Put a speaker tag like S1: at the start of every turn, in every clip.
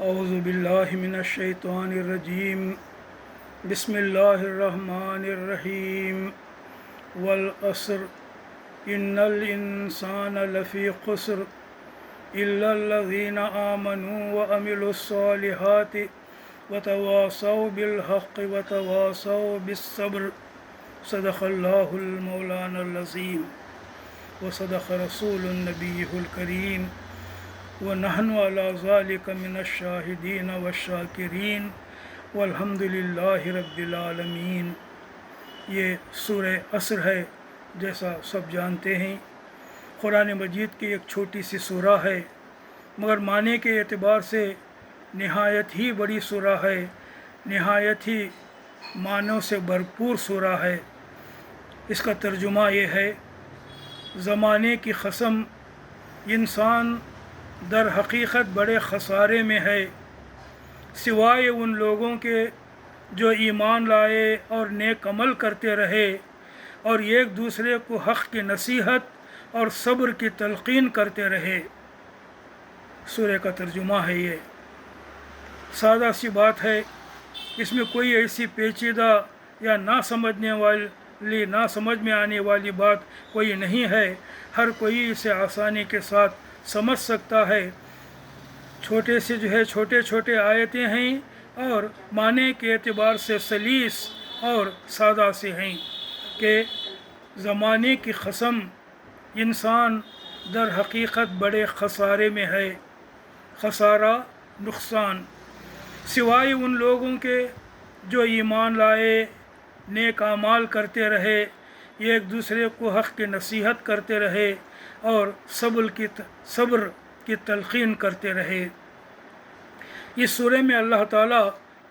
S1: اعوذ باللہ من الشیطان الرجیم بسم اللہ الرحمن الرحیم والعصر ان الانسان لفی خسر الا الذین آمنوا وعملوا الصالحات وتواصوا بالحق وتواصوا بالصبر صدق اللہ المولانا العظیم وصدق رسول النبی الکریم ونحن علی ذلک من الشاہدین والشاکرین والحمد للہ رب العالمین۔ یہ سورہ عصر ہے، جیسا سب جانتے ہیں۔ قرآن مجید کی ایک چھوٹی سی سورہ ہے، مگر معنی کے اعتبار سے نہایت ہی بڑی سورہ ہے، نہایت ہی معنوں سے بھرپور سورہ ہے۔ اس کا ترجمہ یہ ہے: زمانے کی قسم، انسان در حقیقت بڑے خسارے میں ہے، سوائے ان لوگوں کے جو ایمان لائے اور نیک عمل کرتے رہے اور ایک دوسرے کو حق کی نصیحت اور صبر کی تلقین کرتے رہے۔ سورہ کا ترجمہ ہے یہ۔ سادہ سی بات ہے، اس میں کوئی ایسی پیچیدہ یا نہ سمجھ میں آنے والی بات کوئی نہیں ہے، ہر کوئی اسے آسانی کے ساتھ سمجھ سکتا ہے۔ چھوٹے چھوٹے آیتیں ہیں اور معنی کے اعتبار سے سلیس اور سادہ سے ہیں کہ زمانے کی قسم، انسان در حقیقت بڑے خسارے میں ہے۔ خسارہ، نقصان، سوائے ان لوگوں کے جو ایمان لائے، نیک اعمال کرتے رہے، ایک دوسرے کو حق کی نصیحت کرتے رہے اور صبر کی تلقین کرتے رہے۔ اس سورہ میں اللہ تعالیٰ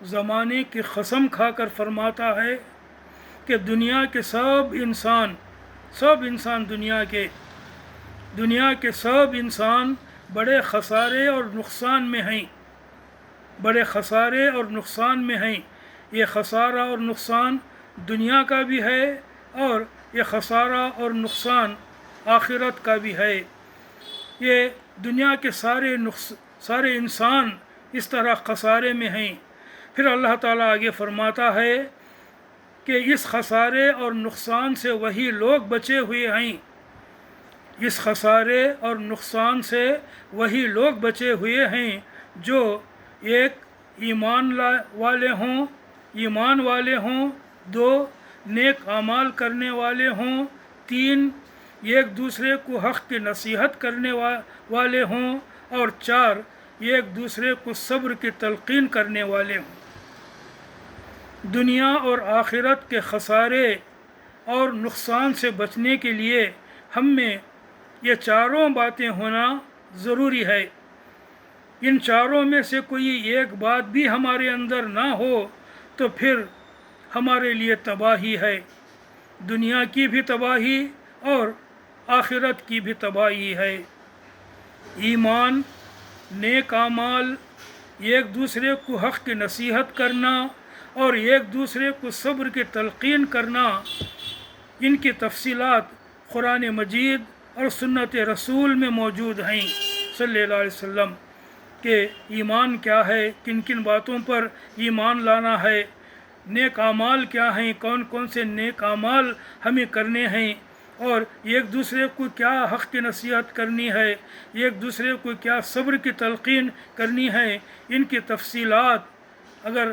S1: زمانے کی قسم کھا کر فرماتا ہے کہ دنیا کے سب انسان دنیا کے سب انسان بڑے خسارے اور نقصان میں ہیں، بڑے خسارے اور نقصان میں ہیں۔ یہ خسارہ اور نقصان دنیا کا بھی ہے اور یہ خسارہ اور نقصان آخرت کا بھی ہے۔ یہ دنیا کے سارے انسان اس طرح خسارے میں ہیں۔ پھر اللہ تعالیٰ آگے فرماتا ہے کہ اس خسارے اور نقصان سے وہی لوگ بچے ہوئے ہیں، اس خسارے اور نقصان سے وہی لوگ بچے ہوئے ہیں جو ایک ایمان والے ہوں، 2 نیک اعمال کرنے والے ہوں، 3 ایک دوسرے کو حق کی نصیحت کرنے والے ہوں، اور 4 ایک دوسرے کو صبر کی تلقین کرنے والے ہوں۔ دنیا اور آخرت کے خسارے اور نقصان سے بچنے کے لیے ہم میں یہ چاروں باتیں ہونا ضروری ہے۔ ان چاروں میں سے کوئی ایک بات بھی ہمارے اندر نہ ہو تو پھر ہمارے لیے تباہی ہے، دنیا کی بھی تباہی اور آخرت کی بھی تباہی ہے۔ ایمان، نیک اعمال، ایک دوسرے کو حق کی نصیحت کرنا اور ایک دوسرے کو صبر کی تلقین کرنا، ان کی تفصیلات قرآن مجید اور سنت رسول میں موجود ہیں صلی اللہ علیہ وسلم، کہ ایمان کیا ہے، کن کن باتوں پر ایمان لانا ہے، نیک اعمال کیا ہیں، کون کون سے نیک اعمال ہمیں کرنے ہیں، اور ایک دوسرے کو کیا حق کی نصیحت کرنی ہے، ایک دوسرے کو کیا صبر کی تلقین کرنی ہے۔ ان کی تفصیلات اگر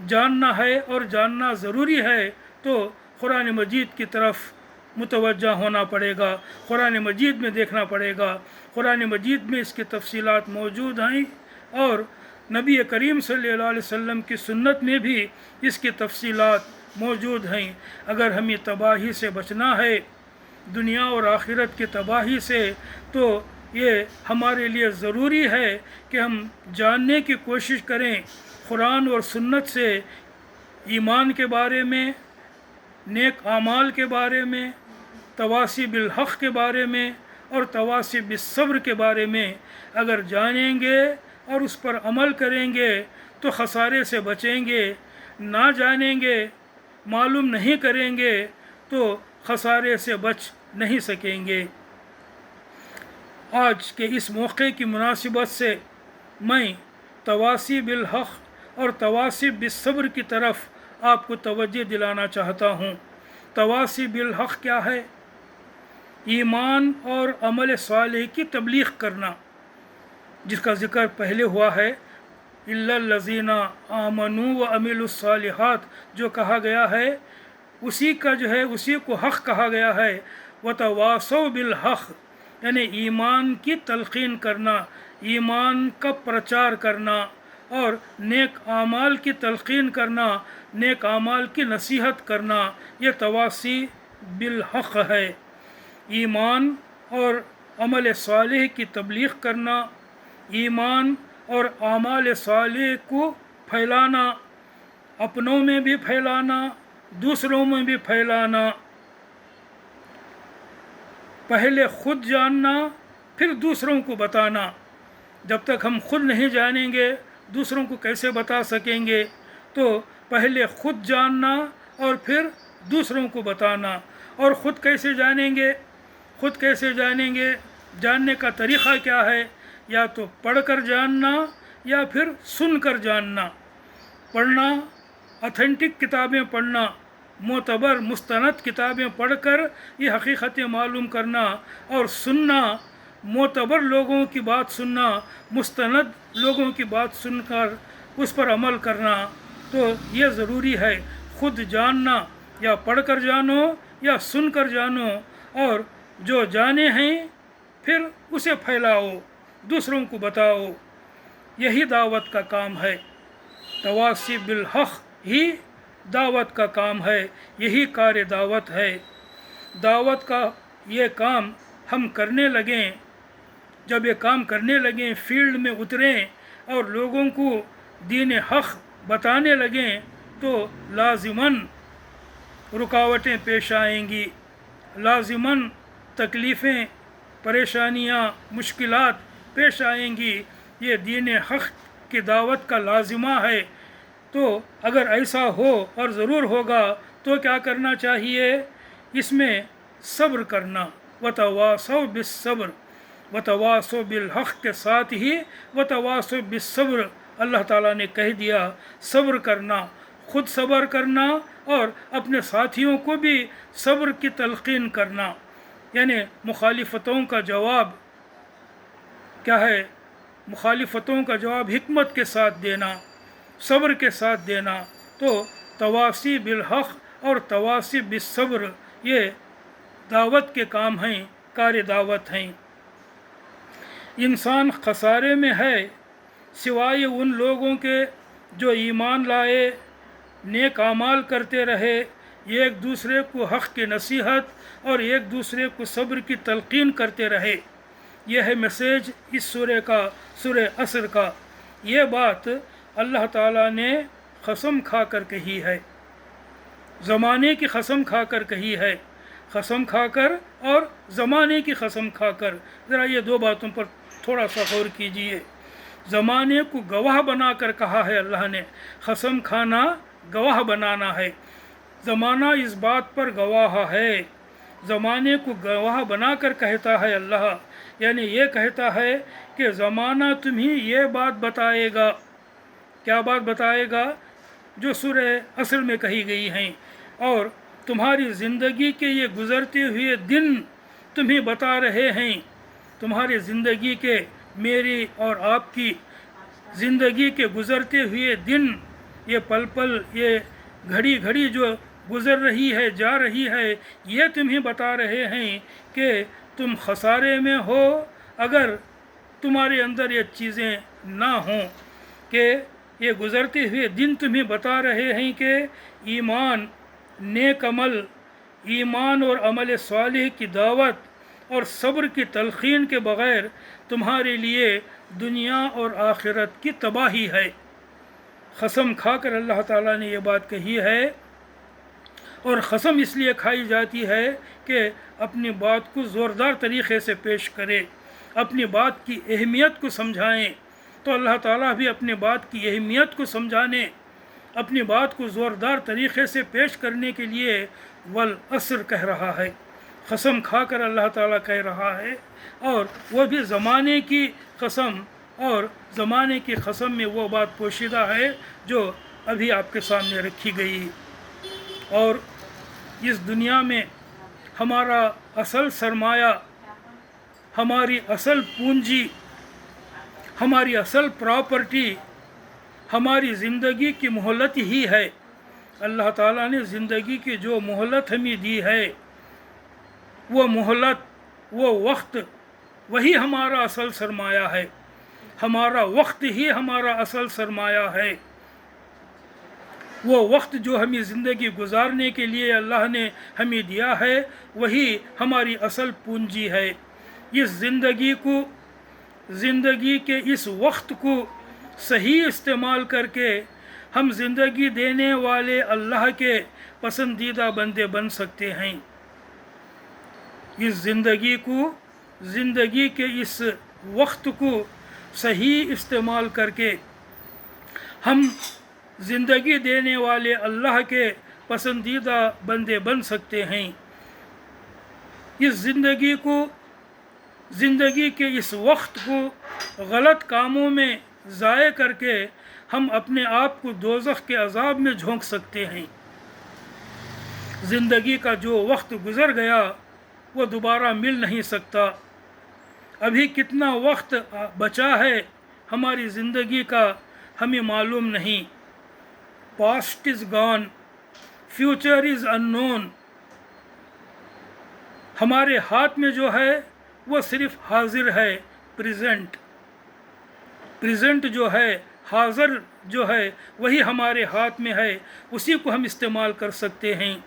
S1: جاننا ہے اور جاننا ضروری ہے تو قرآن مجید کی طرف متوجہ ہونا پڑے گا، قرآن مجید میں دیکھنا پڑے گا۔ قرآن مجید میں اس کی تفصیلات موجود ہیں اور نبی کریم صلی اللہ علیہ وسلم کی سنت میں بھی اس کی تفصیلات موجود ہیں۔ اگر ہمیں تباہی سے بچنا ہے، دنیا اور آخرت کی تباہی سے، تو یہ ہمارے لیے ضروری ہے کہ ہم جاننے کی کوشش کریں قرآن اور سنت سے، ایمان کے بارے میں، نیک اعمال کے بارے میں، تواصی بالحق کے بارے میں اور تواصی بالصبر کے بارے میں۔ اگر جانیں گے اور اس پر عمل کریں گے تو خسارے سے بچیں گے، نہ جانیں گے، معلوم نہیں کریں گے تو خسارے سے بچ نہیں سکیں گے۔ آج کے اس موقع کی مناسبت سے میں तवासी बिल हक़ और तवासी बिस्सब्र की तरफ आपको तवज्जो दिलाना चाहता हूँ। तवासी बिल हक़ क्या है? ईमान और अमल सालेह की तबलीग करना, जिसका ज़िक्र पहले हुआ है, इल्लल्लज़ीना आमनू व अमिलुस्सालिहात जो कहा गया है, उसी का जो है उसी को हक़ कहा गया है। व तवासौ बिल हक़ यानी ईमान की तलक़ीन करना, ईमान का प्रचार करना और नेक आमाल की तलक़ीन करना, नेक आमाल की नसीहत करना, ये तवासी बिल हक़ है। ईमान और अमल सालेह की तबलीग करना, ईमान और आमाल सालेह को फैलाना, अपनों में भी फैलाना, दूसरों में भी फैलाना। पहले ख़ुद जानना फिर दूसरों को बताना। जब तक हम खुद नहीं जानेंगे दूसरों को कैसे बता सकेंगे? तो पहले ख़ुद जानना और फिर दूसरों को बताना। और ख़ुद कैसे जानेंगे? ख़ुद कैसे जानेंगे? जानने का तरीक़ा क्या है? या तो पढ़कर जानना या फिर सुनकर जानना। पढ़ना, ऑथेंटिक किताबें पढ़ना, मोतबर मुस्तनद किताबें पढ़कर ये हकीकतें मालूम करना, और सुनना, मोतबर लोगों की बात सुनना, मुस्तनद लोगों की बात सुनकर उस पर अमल करना। तो ये ज़रूरी है, ख़ुद जानना, या पढ़कर जानो या सुनकर जानो, और जो जाने हैं फिर उसे फैलाओ, दूसरों को बताओ। यही दावत का काम है। तवासी बिल हक़ ही दावत का काम है, यही कार्य दावत है। दावत का ये काम हम करने लगें, जब ये काम करने लगें, फील्ड में उतरें और लोगों को दीन हक़ बताने लगें, तो लाज़िमन रुकावटें पेश आएंगी, लाज़िमन तकलीफ़ें, परेशानियाँ, मुश्किलात पेश आएंगी। ये दीन हक़ की दावत का लाज़िमा है। तो अगर ऐसा हो, और ज़रूर होगा, तो क्या करना चाहिए? इसमें सब्र करना। वतवासौ बिस्सब्र, वतवासौ बिल हक़ के साथ ही वतवासौ बिस्सब्र अल्लाह ताला ने कह दिया। सब्र करना, ख़ुद सब्र करना और अपने साथियों को भी सब्र की तलक़ीन करना। यानी मुखालिफतों का जवाब क्या है? मुखालिफतों का जवाब हिकमत के साथ देना, सब्र के साथ देना। तो तवासी बिल हक़ और तवासी बिस्सब्र ये दावत के काम हैं, कार्य दावत हैं। इंसान खसारे में है सिवाय उन लोगों के जो ईमान लाए, नेक आमाल करते रहे, एक दूसरे को हक़ की नसीहत और एक दूसरे को सब्र की तलक़ीन करते रहे। यह है मैसेज इस सूरह का, सूरह असर का। ये बात अल्लाह ताला ने कसम खा कर कही है, ज़माने की कसम खा कर कही है, कसम खा कर और ज़माने की कसम खा कर। ज़रा ये दो बातों पर थोड़ा सा गौर कीजिए। ज़माने को गवाह बना कर कहा है अल्लाह ने, कसम खाना गवाह बनाना है। ज़माना इस बात पर गवाह है, ज़माने को गवाह बना कर कहता है अल्लाह, यानी ये कहता है कि ज़माना तुम्हें ये बात बताएगा। क्या बात बताएगा? जो सूरह असर में कही गई हैं। और तुम्हारी ज़िंदगी के ये गुज़रते हुए दिन तुम्हें बता रहे हैं। तुम्हारी ज़िंदगी के, मेरी और आपकी ज़िंदगी के गुज़रते हुए दिन, ये पल पल, ये घड़ी घड़ी जो गुज़र रही है, जा रही है, ये तुम्हें बता रहे हैं कि तुम खसारे में हो अगर तुम्हारे अंदर ये चीज़ें ना हों। कि ये गुज़रते हुए दिन तुम्हें बता रहे हैं कि ईमान, नेक अमल, ईमान और अमल सालिह की दावत और सब्र की तलक़ीन के बग़ैर तुम्हारे लिए दुनिया और आखिरत की तबाही है। कसम खा कर अल्लाह ताला ने ये बात कही है। और कसम इसलिए खाई जाती है कि अपनी बात को ज़ोरदार तरीक़े से पेश करें, अपनी बात की अहमियत को समझाएं। तो अल्लाह ताला भी अपनी बात की अहमियत को समझाने, अपनी बात को ज़ोरदार तरीक़े से पेश करने के लिए वल असर कह रहा है, कसम खा कर अल्लाह ताला कह रहा है। और वह भी ज़माने की कसम اور ज़माने की कसम में वो बात पोशीदा है जो अभी आपके सामने रखी गई। और इस दुनिया में हमारा असल सरमाया, हमारी असल पूंजी, हमारी असल प्रॉपर्टी हमारी ज़िंदगी की मोहलत ही है। अल्लाह ताला ने ज़िंदगी की जो मोहलत हमें दी है, वो मोहलत, वो वक्त, वही हमारा असल सरमाया है। हमारा वक्त ही हमारा असल सरमाया है। वो वक्त जो हमें ज़िंदगी गुजारने के लिए अल्लाह ने हमें दिया है, वही हमारी असल पूंजी है। इस ज़िंदगी के इस वक्त को सही इस्तेमाल करके हम ज़िंदगी देने वाले अल्लाह के पसंदीदा बंदे बन सकते हैं। इस ज़िंदगी के इस वक्त को सही इस्तेमाल करके हम ज़िंदगी देने वाले अल्लाह के पसंदीदा बंदे बन सकते हैं। इस ज़िंदगी के इस वक्त को गलत कामों में ज़ाय करके हम अपने आप को दोज़ख के अज़ाब में झोंक सकते हैं। ज़िंदगी का जो वक्त गुज़र गया वो दोबारा मिल नहीं सकता। अभी कितना वक्त बचा है हमारी ज़िंदगी का हमें मालूम नहीं। Past is gone, future is unknown. हमारे हाथ में जो है वो सिर्फ हाजिर है, प्रेजेंट जो है, हाजिर जो है, वही हमारे हाथ में है, उसी को हम इस्तेमाल कर सकते हैं।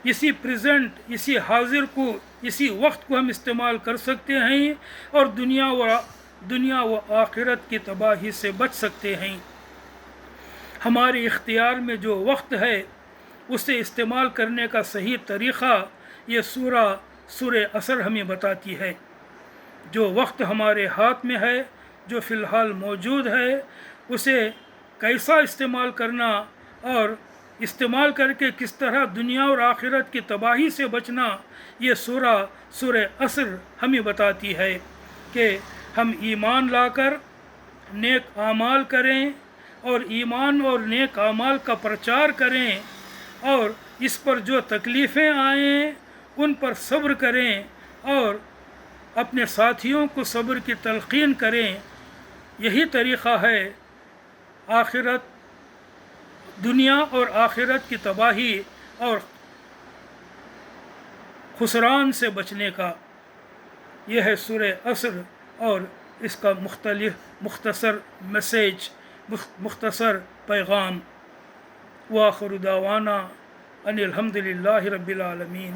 S1: इसी प्रेजेंट, इसी हाजिर को, इसी वक्त को हम इस्तेमाल कर सकते हैं और दुनिया व आखिरत की तबाही से बच सकते हैं। हमारे इख्तियार में जो वक्त है उसे इस्तेमाल करने का सही तरीक़ा ये सूरह असर हमें बताती है। जो वक्त हमारे हाथ में है, जो फ़िलहाल मौजूद है, उसे कैसा इस्तेमाल करना और इस्तेमाल करके किस तरह दुनिया और आखिरत की तबाही से बचना, ये सूरह असर हमें बताती है कि हम ईमान लाकर नेक आमाल करें और ईमान और नेक आमाल का प्रचार करें और इस पर जो तकलीफ़ें आएँ उन पर सब्र करें और अपने साथियों को सब्र की तलक़ीन करें। यही तरीक़ा है दुनिया और आखिरत की तबाही और खुसरान से बचने का। यह है सूरह असर और इसका मुख्तसर मैसेज, मुख्तसर पैगाम। व आखिर दावाना अनिल हम्दुलिल्लाहि रब्बिल आलमीन।